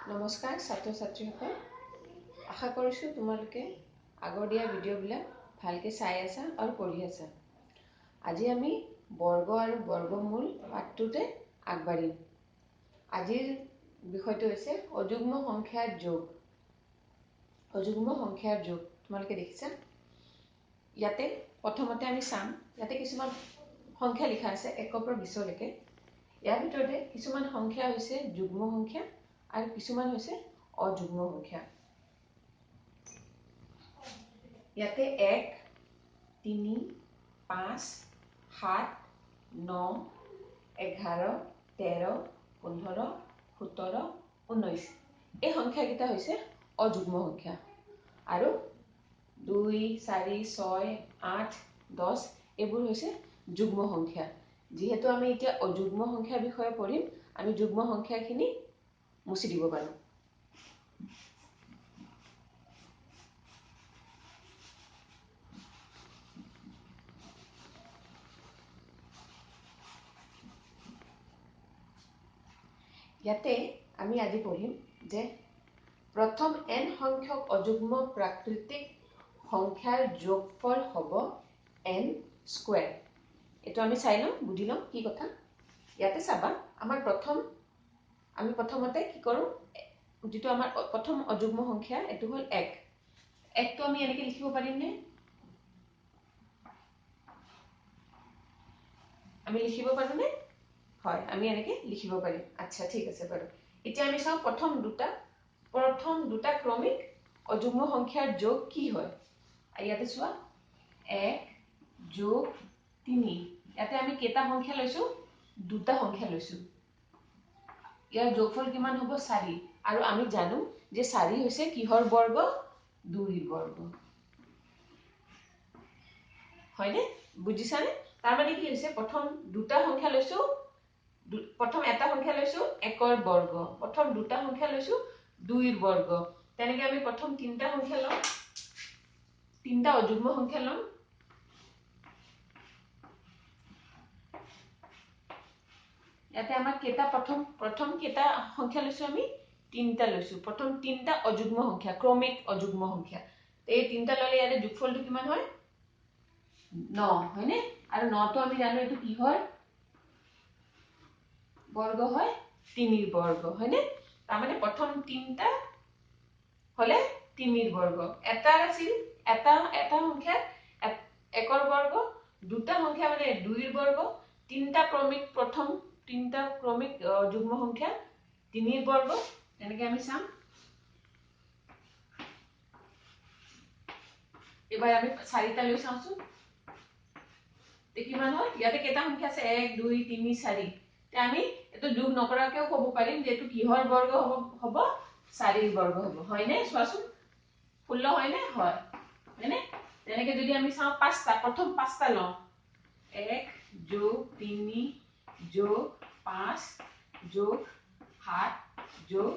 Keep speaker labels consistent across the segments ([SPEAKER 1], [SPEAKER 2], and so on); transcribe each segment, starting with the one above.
[SPEAKER 1] নমস্কাৰ ছাত্ৰ ছাত্ৰীসকল, আশা কৰিছোঁ তোমালোকে আগৰ দিয়া ভিডিঅ'বিলাক ভালকৈ চাই আছা আৰু পঢ়ি আছা। আজি আমি বৰ্গ আৰু বৰ্গমূল পাঠটোতে আগবাঢ়িম। আজিৰ বিষয়টো হৈছে অযুগ্ম সংখ্যাৰ যোগ। অযুগ্ম সংখ্যাৰ যোগ তোমালোকে দেখিছা। ইয়াতে প্ৰথমতে আমি চাম, ইয়াতে কিছুমান সংখ্যা লিখা আছে 1ৰ পৰা 20লৈকে। ইয়াৰ ভিতৰতে কিছুমান সংখ্যা হৈছে যুগ্ম সংখ্যা আৰু কিছুমান হৈছে অযুগ্ম সংখ্যা। ইয়াতে 1, 3, 5, 7, 9, 11, 13, 15, 17, 19 এই সংখ্যাকেইটা হৈছে অযুগ্ম সংখ্যা। আৰু 2, 4, 6, 8, 10 এইবোৰ হৈছে যুগ্ম সংখ্যা। যিহেতু আমি এতিয়া অযুগ্ম সংখ্যাৰ বিষয়ে পঢ়িম, আমি যুগ্ম সংখ্যাখিনি মুছি দিব পাৰোঁ। ইয়াতে আমি আজি পঢ়িম যে প্ৰথম n সংখ্যক অযুগ্ম প্ৰাকৃতিক সংখ্যাৰ যোগফল হ'ব n স্কোয়াৰ। এইটো আমি চাই লওঁ, বুঝি লওঁ কি কথা। ইয়াতে চাবা, আমাৰ আমি প্ৰথমতে কি কৰোঁ, যিটো আমাৰ প্ৰথম অযুগ্ম সংখ্যা এইটো হ'ল 1। 1টো আমি এনেকৈ লিখিব পাৰিমনে? আমি লিখিব পাৰোঁনে? হয়, আমি এনেকৈ লিখিব পাৰিম। আচ্ছা, ঠিক আছে বাৰু। এতিয়া আমি চাওঁ প্ৰথম দুটা ক্ৰমিক অযুগ্ম সংখ্যাৰ যোগ কি হয়। ইয়াতে চোৱা, 1 যোগ 3। ইয়াতে আমি কেইটা সংখ্যা লৈছোঁ? দুটা সংখ্যা লৈছোঁ। ইয়াৰ যোগফল কিমান হ'ব? 4। আৰু আমি জানো যে 4 হৈছে কিহৰ বৰ্গ? 2ৰ বৰ্গ। হয়নে? বুজিছানে? তাৰমানে কি হৈছে, প্ৰথম দুটা সংখ্যা লৈছোঁ, প্ৰথম এটা সংখ্যা লৈছোঁ 1ৰ বৰ্গ, প্ৰথম দুটা সংখ্যা লৈছোঁ 2ৰ বৰ্গ। তেনেকৈ আমি প্ৰথম তিনিটা সংখ্যা ল'ম, তিনিটা অযুগ্ম সংখ্যা ল'ম। ইয়াতে আমাৰ কেইটা প্ৰথম কেইটা সংখ্যা লৈছোঁ? আমি তিনিটা লৈছোঁ। প্ৰথম তিনিটা অযুগ্ম সংখ্যা, ক্ৰমিক অযুগ্ম সংখ্যা। এই তিনিটা ল'লে ইয়াতে যোগফলটো কিমান হয়? 9, হয়নে? আৰু 9টো আমি জানো এইটো কিহৰ বৰ্গ হয়? 3ৰ বৰ্গ, হয়নে? তাৰমানে প্ৰথম তিনিটা হ'লে 3ৰ বৰ্গ। এটা আছিল এটা সংখ্যা 1ৰ বৰ্গ, দুটা সংখ্যা মানে 2ৰ বৰ্গ, প্ৰথম তিনিটা ক্ৰমিক যুগ্ম সংখ্যা 3ৰ বৰ্গ। তেনেকৈ আমি চাম। এবাৰ আমি 4টা লৈ চাওঁচোন, কিমান হয়? ইয়াতে কেইটা সংখ্যা আছে? 1, 2, 3, 4। আমি এইটো যোগ নকৰাকেও ক'ব পাৰিম যে এইটো কিহৰ বৰ্গ হ'ব? 4ৰ বৰ্গ হ'ব, হয়নে? চোৱাচোন, 16 হয়নে? হয়, হয়নে? তেনেকৈ যদি আমি চাওঁ প্ৰথম 5টা লওঁ, 1 যোগ 3 যোগ 5 যোগ 7 যোগ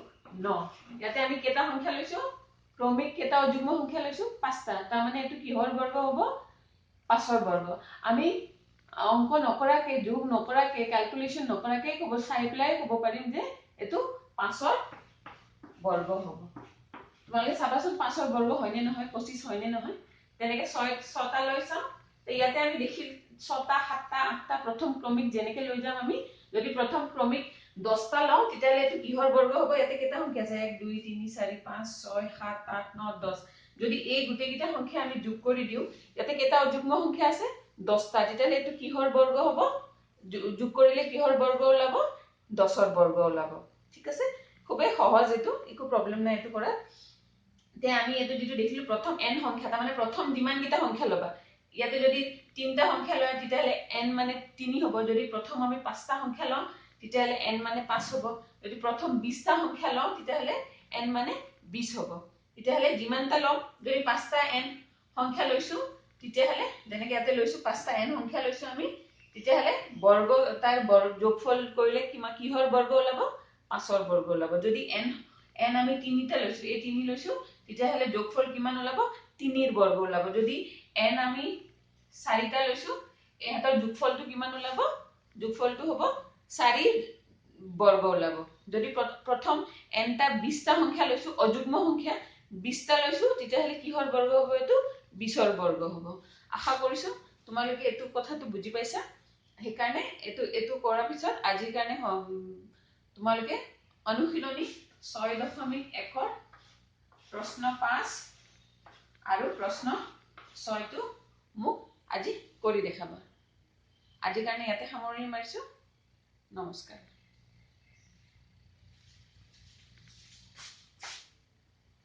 [SPEAKER 1] 9। ইয়াতে আমি কেইটা সংখ্যা লৈছোঁ? ক্ৰমিক কেইটা অযুগ্ম সংখ্যা লৈছোঁ? 5টা। তাৰমানে এইটো কিহৰ বৰ্গ হ'ব? 5ৰ বৰ্গ। আমি অংক নকৰাকে, যোগ নকৰাকে, ক্যালকুলেশন নকৰাকে চাই পেলাই ক'ব পাৰিম যে এইটো 5ৰ বৰ্গ হ'ব। তোমালোকে চাবাচোন 5ৰ বৰ্গ হয়নে নহয়, 25 হয়নে নহয়। তেনেকৈ 6টা লৈ চাওঁ। ইয়াতে আমি দেখি 6টা 7টা 8টা প্ৰথম ক্ৰমিক যেনেকৈ লৈ যাম আমি, যদি প্ৰথম ক্ৰমিক 10টা লওঁ তেতিয়াহ'লে এইটো কিহৰ বৰ্গ হ'ব? ইয়াতে কেইটা সংখ্যা আছে? 1, 2, 3, 4, 5, 6, 7, 8, 9, 10। যদি এই গোটেইকেইটা সংখ্যা আমি যোগ কৰি দিওঁ, ইয়াতে কেইটা অযুগ্ম সংখ্যা আছে? 10টা। তেতিয়াহ'লে এইটো কিহৰ বৰ্গ হ'ব? যোগ কৰিলে কিহৰ বৰ্গ ওলাব? 10ৰ বৰ্গ ওলাব। ঠিক আছে, খুবেই সহজ, এইটো একো প্ৰব্লেম নাই এইটো কৰাত। এতিয়া আমি এইটো যিটো দেখিলোঁ প্ৰথম n সংখ্যা, তাৰমানে প্ৰথম যিমানকেইটা সংখ্যা ল'বা, ইয়াতে যদি তিনিটা সংখ্যা লয় তেতিয়াহ'লে n মানে 3 হ'ব। যদি প্ৰথম আমি 5টা সংখ্যা লওঁ তেতিয়াহ'লে n মানে 5 হ'ব। যদি প্ৰথম 20টা সংখ্যা লওঁ তেতিয়াহ'লে n মানে 20 হ'ব। তেতিয়াহ'লে যিমানটা ল'ম, যদি 5টা n সংখ্যা লৈছোঁ তেতিয়াহ'লে, যেনেকৈ ইয়াতে লৈছোঁ 5টা n সংখ্যা লৈছোঁ আমি, তেতিয়াহ'লে তাৰ যোগফল কৰিলে কিহৰ বৰ্গ ওলাব? 5ৰ বৰ্গ ওলাব। যদি n আমি 3টা লৈছোঁ, এই 3 লৈছোঁ, তেতিয়াহ'লে যোগফল কিমান ওলাব? 3ৰ বৰ্গ ওলাব। যদি n আমি 4টা লৈছোঁ, ইহঁতৰ যোগফলটো কিমান ওলাব? যোগফলটো হ'ব 4ৰ বৰ্গ ওলাব যদি প্ৰথম nটা 20টা সংখ্যা লৈছো অযুগ্ম সংখ্যা 20টা লৈছো তেতিয়াহলে কিহৰ বৰ্গ হ'ব এটো 20ৰ বৰ্গ হ'ব আশা কৰিছো তোমালোকে এটো কথাটো বুজি পাইছা হেকাৰণে এটো কৰাৰ পিছত আজিৰ কাৰণে তোমালোকে অনুশীলনী 6.1 প্ৰশ্ন 5 আৰু প্ৰশ্ন 6 টো মোক আজি কৰি দেখাবা আজিৰ কাৰণে ইয়াতে সামৰণি মাৰিছো নমস্কাৰ